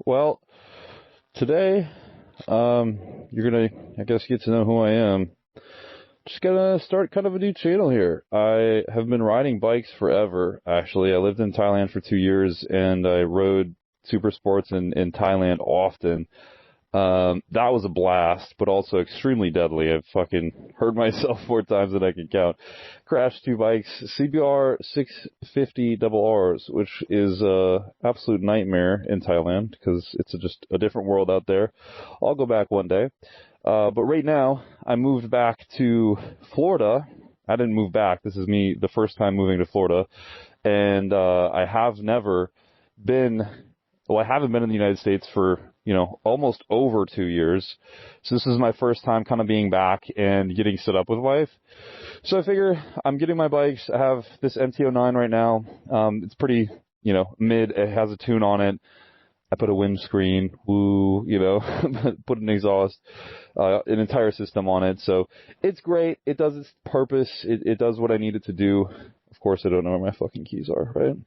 Well, today, you're gonna, I guess, get to know who I am. Just gonna start kind of a new channel here. I have been riding bikes forever, actually. I lived in Thailand for 2 years, and I rode super sports in Thailand often. That was a blast, but also extremely deadly. I've fucking hurt myself 4 times that I can count. Crashed 2 bikes, CBR 650 double Rs, which is a absolute nightmare in Thailand because it's just a different world out there. I'll go back one day. But right now, I moved back to Florida. I didn't move back. This is me the first time moving to Florida. And I have never been, well, I haven't been in the United States for, almost over 2 years. So this is my first time kind of being back and getting set up with wife. So I figure I'm getting my bikes. I have this MT-09 right now. It's pretty, mid. It has a tune on it. I put a windscreen, put an exhaust, an entire system on it. So it's great. It does its purpose. It does what I need it to do. Of course, I don't know where my fucking keys are, right?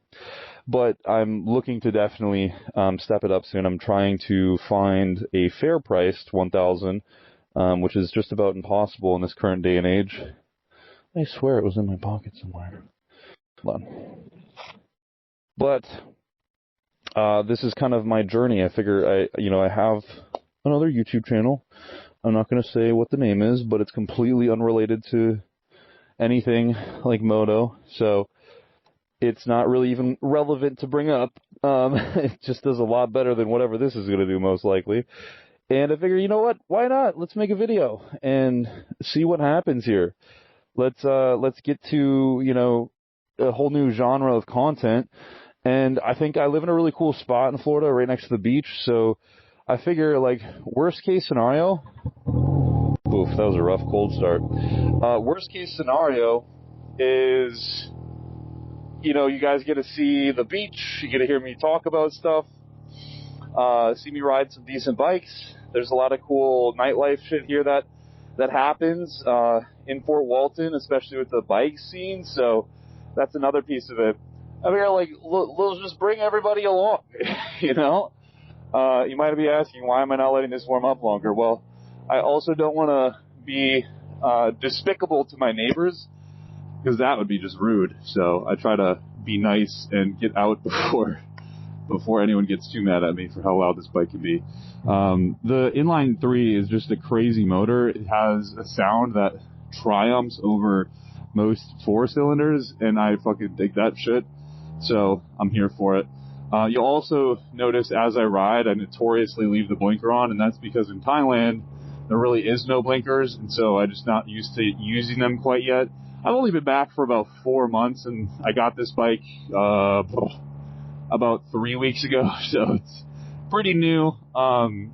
But I'm looking to definitely step it up soon. I'm trying to find a fair-priced 1,000, which is just about impossible in this current day and age. I swear it was in my pocket somewhere. Hold on. But this is kind of my journey. I figure I have another YouTube channel. I'm not going to say what the name is, but it's completely unrelated to anything like moto. So it's not really even relevant to bring up. It just does a lot better than whatever this is going to do, most likely. And I figure, you know what? Why not? Let's make a video and see what happens here. Let's get to, a whole new genre of content. And I think I live in a really cool spot in Florida, right next to the beach. So I figure, worst case scenario. Oof, that was a rough cold start. Worst case scenario is, you guys get to see the beach. You get to hear me talk about stuff. See me ride some decent bikes. There's a lot of cool nightlife shit here that happens in Fort Walton, especially with the bike scene. So that's another piece of it. I mean, let's just bring everybody along, You might be asking, why am I not letting this warm up longer? Well, I also don't want to be despicable to my neighbors, because that would be just rude. So I try to be nice and get out before anyone gets too mad at me for how loud this bike can be. The inline 3 is just a crazy motor. It has a sound that triumphs over most 4-cylinders, and I fucking dig that shit. So I'm here for it. You'll also notice as I ride, I notoriously leave the blinker on, and that's because in Thailand, there really is no blinkers, and so I'm just not used to using them quite yet. I've only been back for about 4 months, and I got this bike about 3 weeks ago, so it's pretty new. I'm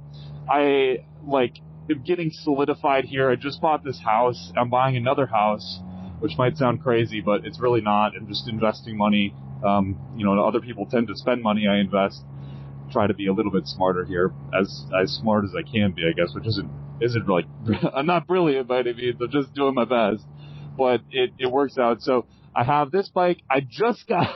getting solidified here. I just bought this house. I'm buying another house, which might sound crazy, but it's really not. I'm just investing money. Other people tend to spend money. I invest. Try to be a little bit smarter here, as smart as I can be, I guess, which isn't really. I'm not brilliant by any means. I'm just doing my best, but it works out. So I have this bike. I just got.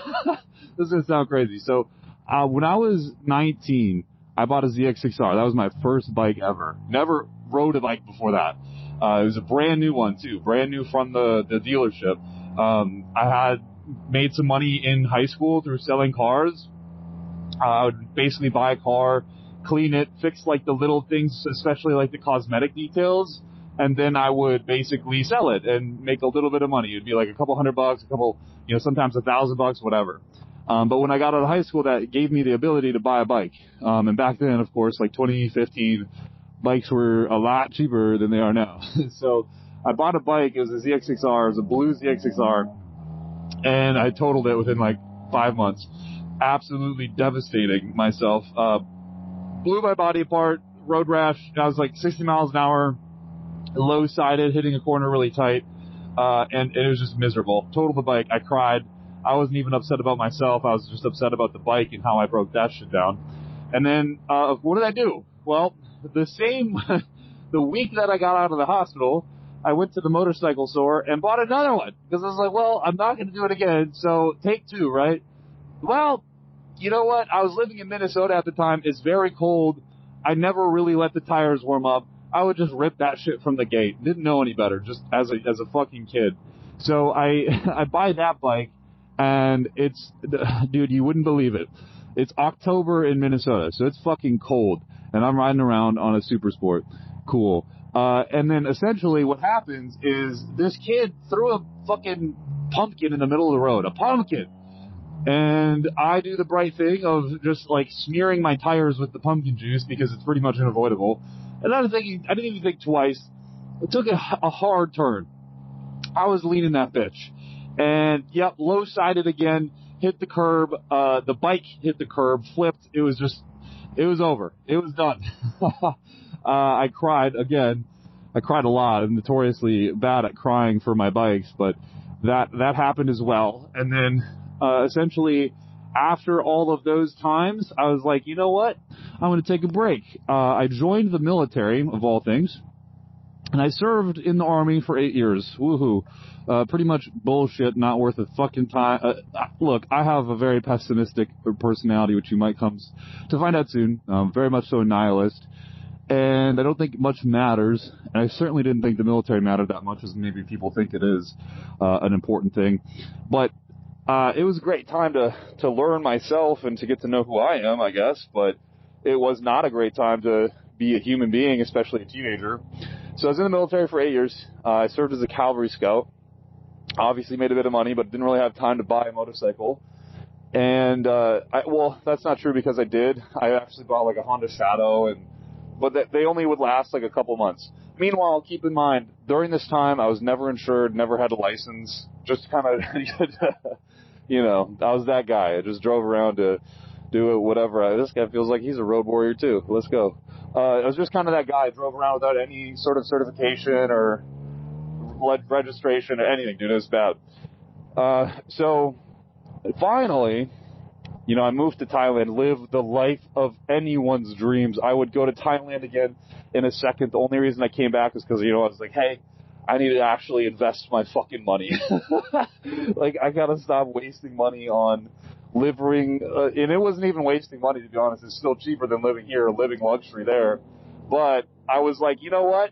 This is gonna sound crazy. So when I was 19, I bought a ZX6R. That was my first bike ever. Never rode a bike before that. It was a brand new one too, brand new from the dealership. I had made some money in high school through selling cars. I would basically buy a car, clean it, fix the little things, especially the cosmetic details, and then I would basically sell it and make a little bit of money. It'd be a couple $100, sometimes $1,000, whatever. But when I got out of high school, that gave me the ability to buy a bike. And back then, of course, 2015, bikes were a lot cheaper than they are now. So I bought a bike. It was a ZX6R. It was a blue ZX6R. And I totaled it within 5 months. Absolutely devastating myself. Blew my body apart, road rash. I was 60 miles an hour, low-sided, hitting a corner really tight. And it was just miserable. Totaled the bike. I cried. I wasn't even upset about myself. I was just upset about the bike and how I broke that shit down. And then, what did I do? Well, the week that I got out of the hospital, I went to the motorcycle store and bought another one. Because I was I'm not going to do it again. So take 2, right? Well, you know what? I was living in Minnesota at the time. It's very cold. I never really let the tires warm up. I would just rip that shit from the gate. Didn't know any better, just as a fucking kid. So I buy that bike, and it's, dude, you wouldn't believe it. It's October in Minnesota, so it's fucking cold, and I'm riding around on a Super Sport. Cool. And then essentially what happens is this kid threw a fucking pumpkin in the middle of the road. A pumpkin! And I do the bright thing of just, like, smearing my tires with the pumpkin juice because it's pretty much unavoidable. And I didn't even think twice. It took a hard turn. I was leaning that bitch. And, yep, low-sided again, hit the curb. The bike hit the curb, flipped. It was over. It was done. I cried again. I cried a lot. I'm notoriously bad at crying for my bikes, but that happened as well. And then, essentially, after all of those times, I was like, you know what? I'm going to take a break. I joined the military, of all things, and I served in the Army for 8 years. Woohoo. Pretty much bullshit, not worth a fucking time. Look, I have a very pessimistic personality, which you might come to find out soon. Very much so a nihilist. And I don't think much matters. And I certainly didn't think the military mattered that much as maybe people think it is an important thing. But it was a great time to learn myself and to get to know who I am, I guess. But it was not a great time to be a human being, especially a teenager. So I was in the military for 8 years. I served as a cavalry scout. Obviously made a bit of money, but didn't really have time to buy a motorcycle. And, well, that's not true because I did. I actually bought like a Honda Shadow, but they only would last like a couple months. Meanwhile, keep in mind, during this time, I was never insured, never had a license, just kind of, you know, I was that guy. I just drove around to do it, whatever. This guy feels like he's a road warrior too. Let's go. I was just kind of that guy. I drove around without any sort of certification or registration or anything, dude. It was bad. So finally, you know, I moved to Thailand, lived the life of anyone's dreams. I would go to Thailand again in a second. The only reason I came back is because, you know, I was like, hey, I need to actually invest my fucking money. Like, I gotta stop wasting money on living, and it wasn't even wasting money, to be honest. It's still cheaper than living here or living luxury there. But I was like, you know what?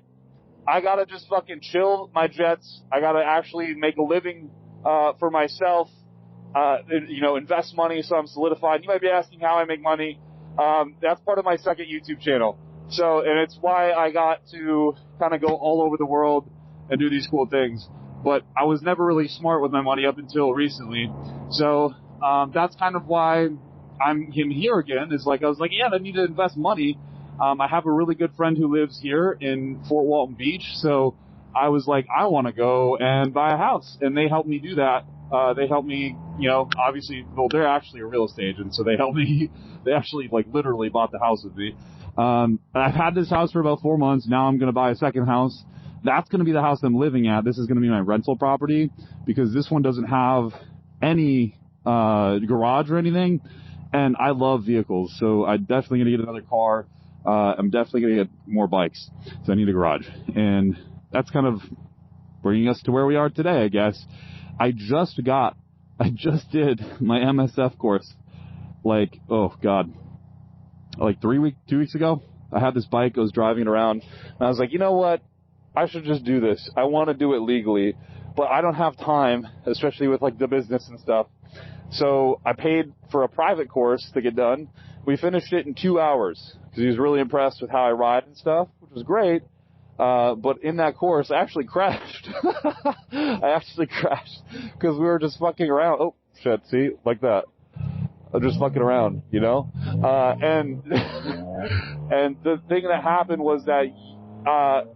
I gotta just fucking chill my jets. I gotta actually make a living for myself. You know, invest money so I'm solidified. You might be asking how I make money. That's part of my second YouTube channel. So, and it's why I got to kind of go all over the world and do these cool things. But I was never really smart with my money up until recently. So, that's kind of why I'm here again. Is like, I was like, yeah, I need to invest money. I have a really good friend who lives here in Fort Walton Beach, so I was like, I want to go and buy a house, and they helped me do that. They helped me, you know, obviously, well, they're actually a real estate agent, so they helped me. They actually, like, literally bought the house with me. I've had this house for about 4 months. Now I'm going to buy a second house. That's going to be the house I'm living at. This is going to be my rental property because this one doesn't have any garage or anything, and I love vehicles, so I'm definitely going to get another car. I'm definitely going to get more bikes, so I need a garage. And that's kind of bringing us to where we are today, I guess. I just did my MSF course, like, oh God, like 2 weeks ago. I had this bike, I was driving it around, and I was like, you know what? I should just do this. I want to do it legally, but I don't have time, especially with like the business and stuff. So I paid for a private course to get done. We finished it in 2 hours because he was really impressed with how I ride and stuff, which was great. But in that course, I actually crashed. I actually crashed because we were just fucking around. Oh, shit, see? Like that. I'm just fucking around, you know? And the thing that happened was that,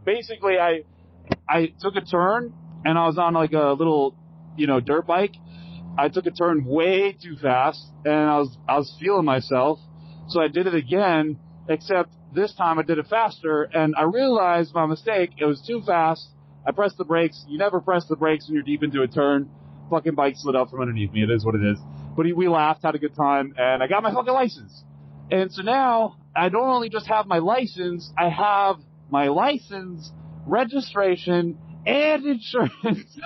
basically I took a turn and I was on like a little, you know, dirt bike. I took a turn way too fast and I was feeling myself. So I did it again, except this time I did it faster, and I realized my mistake. It was too fast. I pressed the brakes. You never press the brakes when you're deep into a turn. Fucking bike slid out from underneath me. It is what it is. But we laughed, had a good time, and I got my fucking license. And so now, I don't only just have my license, I have my license, registration, and insurance.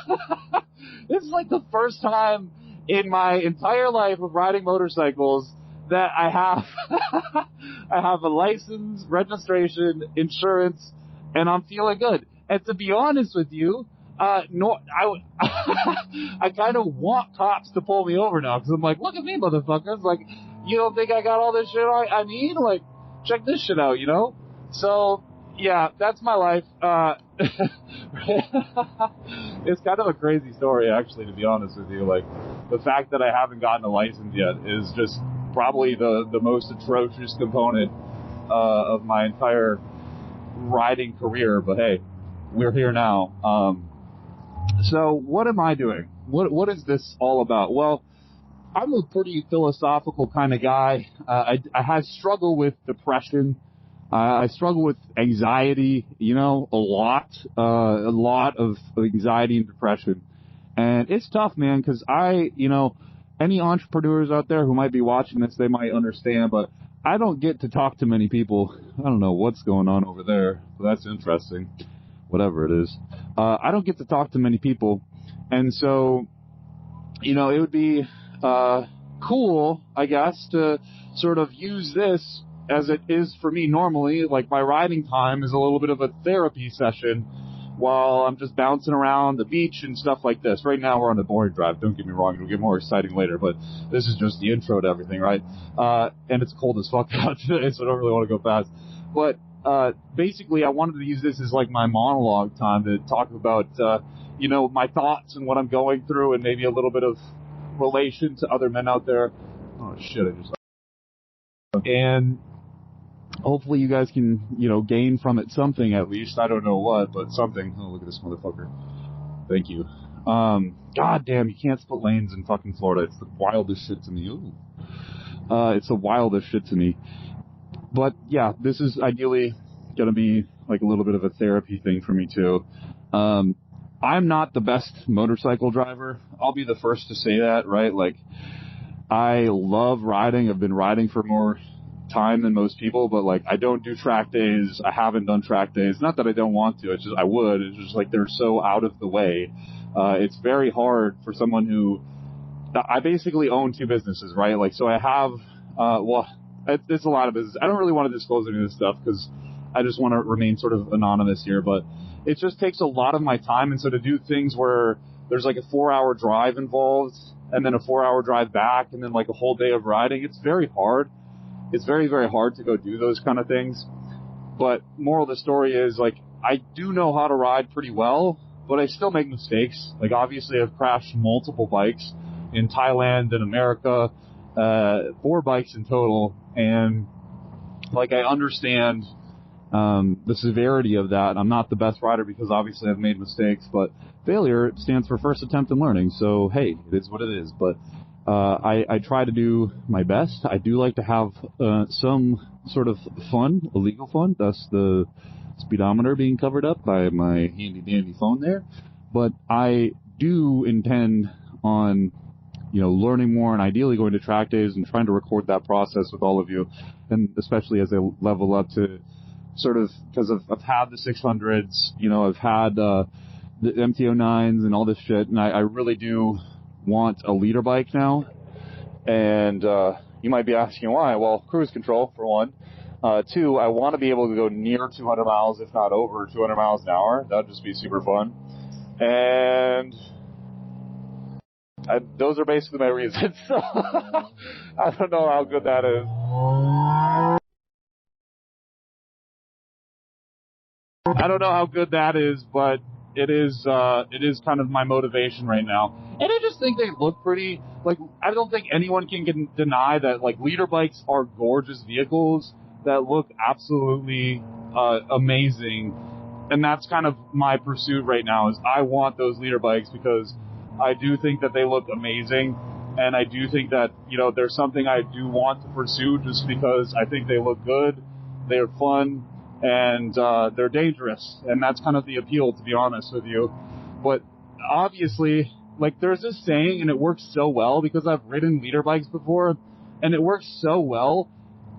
This is like the first time in my entire life of riding motorcycles that I have I have a license, registration, insurance, and I'm feeling good. And to be honest with you, no, I kind of want cops to pull me over now, because I'm like, look at me, motherfuckers. Like, you don't think I got all this shit I need? Like, check this shit out, you know? So, yeah, that's my life. It's kind of a crazy story, actually, to be honest with you. Like, the fact that I haven't gotten a license yet is just probably the most atrocious component of my entire riding career. But hey, we're here now. So what am I doing? What is this all about? Well, I'm a pretty philosophical kind of guy. I struggle with depression. I struggle with anxiety, you know, a lot of anxiety and depression. And it's tough, man, because any entrepreneurs out there who might be watching this, they might understand, but I don't get to talk to many people. I don't know what's going on over there, but that's interesting. Whatever it is. I don't get to talk to many people. And so, it would be cool, I guess, to sort of use this as it is for me normally. Like, my riding time is a little bit of a therapy session while I'm just bouncing around the beach and stuff like this. Right now we're on a boring drive, don't get me wrong, it'll get more exciting later, but this is just the intro to everything, right? And it's cold as fuck out today, so I don't really want to go fast. But basically I wanted to use this as like my monologue time to talk about, my thoughts and what I'm going through, and maybe a little bit of relation to other men out there. Oh shit, and hopefully you guys can, gain from it something at least. I don't know what, but something. Oh, look at this motherfucker. Thank you. God damn, you can't split lanes in fucking Florida. It's the wildest shit to me. Ooh. It's the wildest shit to me. But yeah, this is ideally gonna be like a little bit of a therapy thing for me too. I'm not the best motorcycle driver. I'll be the first to say that, right? Like, I love riding. I've been riding for more time than most people, but like, I don't do track days. I haven't done track days. Not that I don't want to. It's just I would. It's just like they're so out of the way. It's very hard for someone who. I basically own two businesses, right? Like, so I have. It's a lot of business. I don't really want to disclose any of this stuff because I just want to remain sort of anonymous here. But it just takes a lot of my time, and so to do things where there's like a 4-hour drive involved, and then a 4-hour drive back, and then like a whole day of riding, it's very hard. It's very, very hard to go do those kind of things. But moral of the story is, like, I do know how to ride pretty well, but I still make mistakes. Like, obviously I've crashed multiple bikes in Thailand and America, 4 bikes in total, and like, I understand the severity of that. I'm not the best rider because obviously I've made mistakes, but failure stands for first attempt in learning. So hey, it is what it is. But I try to do my best. I do like to have some sort of fun, illegal fun, thus the speedometer being covered up by my handy dandy phone there. But I do intend on learning more, and ideally going to track days and trying to record that process with all of you, and especially as I level up to sort of, because I've had the 600s, I've had the MT-09s and all this shit, and I really do want a leader bike now. And you might be asking why. Well, cruise control, for one. 2, I want to be able to go near 200 miles, if not over 200 miles an hour. That would just be super fun. And those are basically my reasons. So I don't know how good that is. I don't know how good that is, but it is kind of my motivation right now. And I just think they look pretty. Like, I don't think anyone can deny that, like, leader bikes are gorgeous vehicles that look absolutely amazing. And that's kind of my pursuit right now, is I want those leader bikes because I do think that they look amazing. And I do think that, there's something I do want to pursue just because I think they look good, they're fun, and they're dangerous. And that's kind of the appeal, to be honest with you. But obviously, like, there's this saying, and it works so well because I've ridden leader bikes before, and it works so well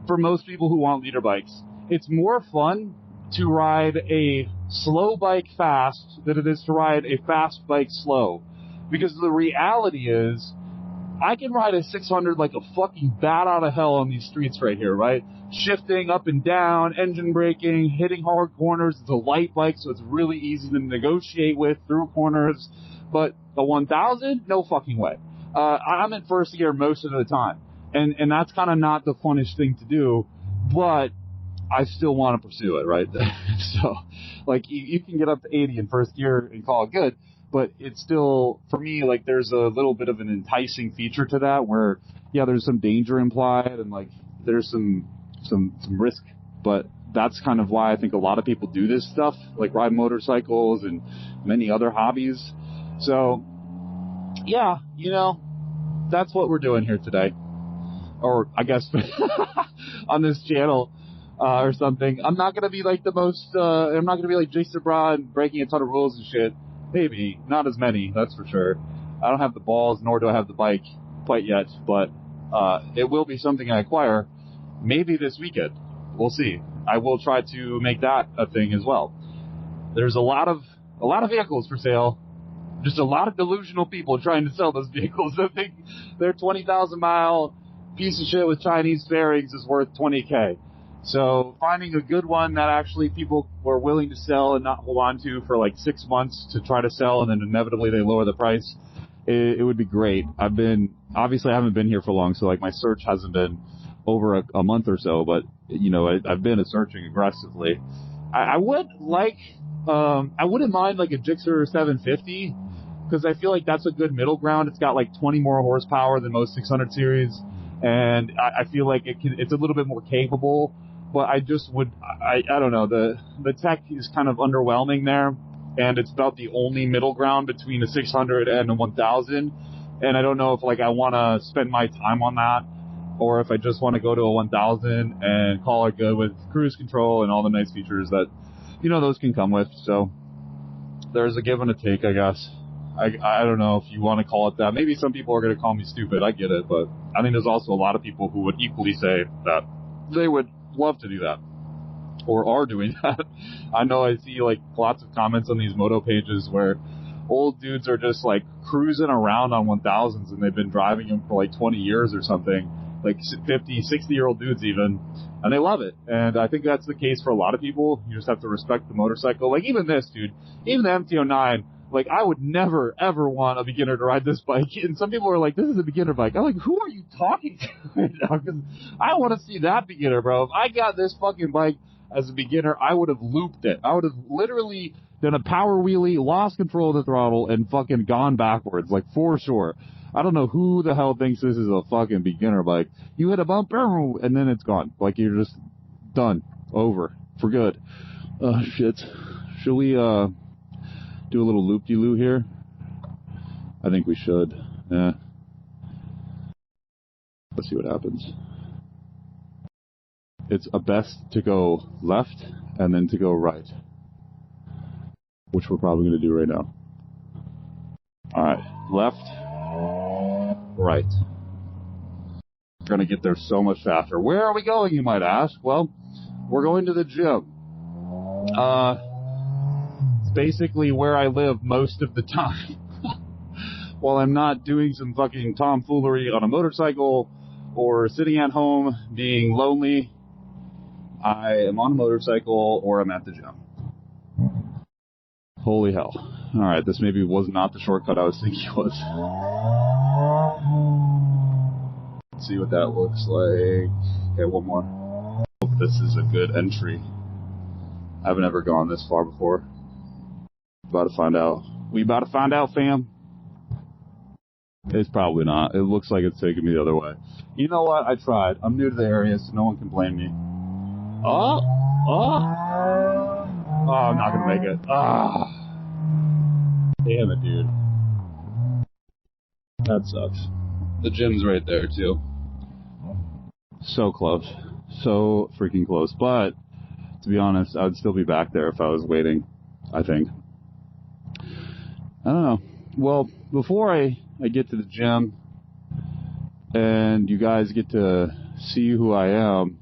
for most people who want leader bikes. It's more fun to ride a slow bike fast than it is to ride a fast bike slow. Because the reality is, I can ride a 600 like a fucking bat out of hell on these streets right here, right? Shifting up and down, engine braking, hitting hard corners. It's a light bike, so it's really easy to negotiate with through corners. But the 1000, no fucking way. I'm in first gear most of the time. And that's kind of not the funnest thing to do, but I still want to pursue it, right? So, like, you can get up to 80 in first gear and call it good, but it's still, for me, like, there's a little bit of an enticing feature to that where, yeah, there's some danger implied and, like, there's some risk, but that's kind of why I think a lot of people do this stuff, like ride motorcycles and many other hobbies. So, yeah, you know, that's what we're doing here today. Or, I guess, on this channel, or something. I'm not gonna be like the most, I'm not gonna be like Jason Brown breaking a ton of rules and shit. Maybe. Not as many, that's for sure. I don't have the balls, nor do I have the bike quite yet, but, it will be something I acquire maybe this weekend. We'll see. I will try to make that a thing as well. There's a lot of vehicles for sale. Just a lot of delusional people trying to sell those vehicles. I think their 20,000 mile piece of shit with Chinese fairings is worth 20K. So finding a good one that actually people were willing to sell and not hold on to for like 6 months to try to sell, and then inevitably they lower the price, it would be great. Obviously I haven't been here for long, so like my search hasn't been over a month or so, but you know, I've been searching aggressively. I wouldn't mind like a Gixxer 750, because I feel like that's a good middle ground. It's got like 20 more horsepower than most 600 series, and I feel like it's a little bit more capable, but I don't know, the tech is kind of underwhelming there, and it's about the only middle ground between a 600 and a 1000, and I don't know if like I want to spend my time on that, or if I just want to go to a 1000 and call it good with cruise control and all the nice features that, you know, those can come with. So there's a give and a take, I guess. I don't know if you want to call it that. Maybe some people are going to call me stupid. I get it. But I think there's also a lot of people who would equally say that they would love to do that, or are doing that. I know I see like lots of comments on these moto pages where old dudes are just like cruising around on 1000s, and they've been driving them for like 20 years or something, like 50, 60-year-old dudes even, and they love it. And I think that's the case for a lot of people. You just have to respect the motorcycle. Like even this dude, even the MT-09, like, I would never, ever want a beginner to ride this bike. And some people are like, this is a beginner bike. I'm like, who are you talking to right now? Because I want to see that beginner, bro. If I got this fucking bike as a beginner, I would have looped it. I would have literally done a power wheelie, lost control of the throttle, and fucking gone backwards, like, for sure. I don't know who the hell thinks this is a fucking beginner bike. You hit a bump, and then it's gone. Like, you're just done. Over. For good. Shit. Should we, do a little loop-de-loo here? I think we should. Yeah. Let's see what happens. It's best to go left and then to go right, which we're probably going to do right now. Alright, left, right. We're going to get there so much faster. Where are we going, you might ask? Well, we're going to the gym. Basically where I live most of the time. While I'm not doing some fucking tomfoolery on a motorcycle or sitting at home being lonely, I am on a motorcycle or I'm at the gym. Holy hell. Alright, this maybe was not the shortcut I was thinking it was. Let's see what that looks like. Okay, one more. Hope this is a good entry. I've never gone this far before. About to find out. We about to find out, fam. It's probably not. It looks like it's taking me the other way. You know what? I tried. I'm new to the area, so no one can blame me. Oh, I'm not gonna make it. Damn it, dude. That sucks. The gym's right there, too. So close. So freaking close. But, to be honest, I would still be back there if I was waiting, I think. I don't know. Well, before I get to the gym and you guys get to see who I am,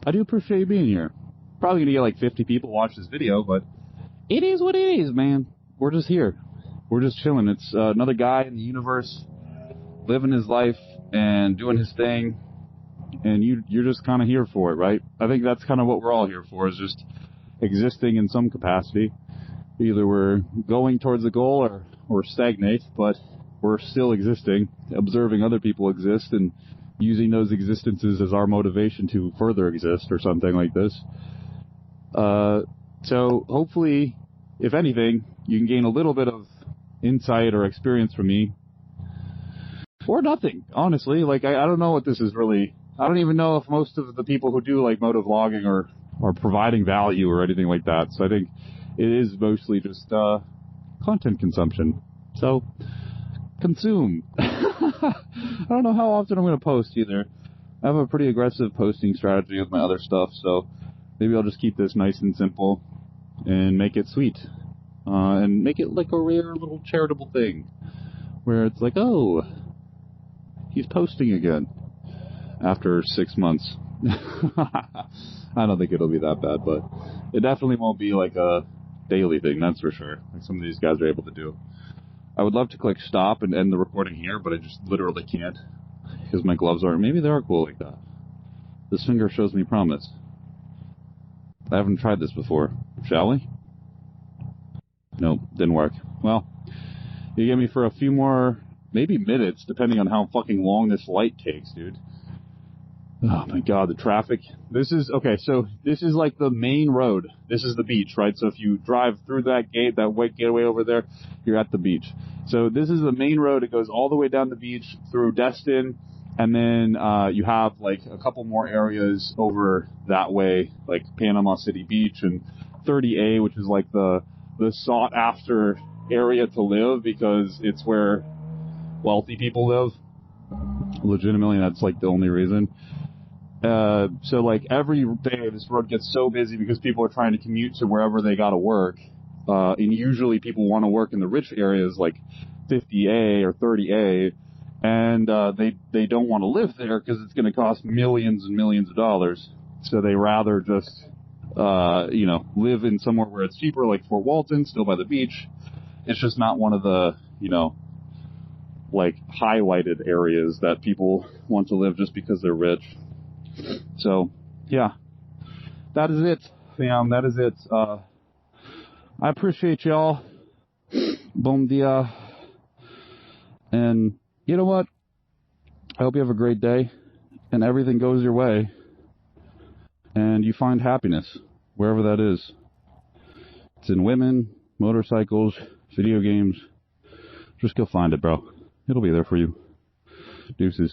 I do appreciate you being here. Probably going to get like 50 people watch this video, but it is what it is, man. We're just here. We're just chilling. It's another guy in the universe, living his life and doing his thing, and you're just kind of here for it, right? I think that's kind of what we're all here for, is just existing in some capacity. Either we're going towards a goal or stagnate, but we're still existing, observing other people exist and using those existences as our motivation to further exist or something like this. So hopefully, if anything, you can gain a little bit of insight or experience from me. Or nothing, honestly. Like, I don't know what this is really. I don't even know if most of the people who do like motovlogging are providing value or anything like that. So I think it is mostly just content consumption. So consume. I don't know how often I'm going to post either. I have a pretty aggressive posting strategy with my other stuff, so maybe I'll just keep this nice and simple and make it sweet. And make it like a rare little charitable thing where it's like, oh, he's posting again after 6 months. I don't think it'll be that bad, but it definitely won't be like a daily thing, that's for sure, like some of these guys are able to do. I would love to click stop and end the recording here, but I just literally can't because my gloves aren't. Maybe they are cool like that. This finger shows me promise. I haven't tried this before. Shall we? Nope, didn't work. Well, you get me for a few more, maybe minutes, depending on how fucking long this light takes, dude. Oh my god, the traffic. This is, okay, so this is like the main road. This is the beach, right? So if you drive through that gate, that white gateway over there, you're at the beach. So this is the main road. It goes all the way down the beach through Destin, and then you have like a couple more areas over that way, like Panama City Beach and 30A, which is like the sought after area to live because it's where wealthy people live. Legitimately, that's like the only reason. So like every day this road gets so busy because people are trying to commute to wherever they gotta work. And usually people want to work in the rich areas like 50A or 30A, and they don't want to live there because it's going to cost millions and millions of dollars. So they rather just live in somewhere where it's cheaper, like Fort Walton, still by the beach. It's just not one of the like highlighted areas that people want to live just because they're rich. So, yeah, that is it, fam. That is it. I appreciate y'all. Bom dia. And you know what? I hope you have a great day and everything goes your way and you find happiness wherever that is. It's in women, motorcycles, video games. Just go find it, bro. It'll be there for you. Deuces.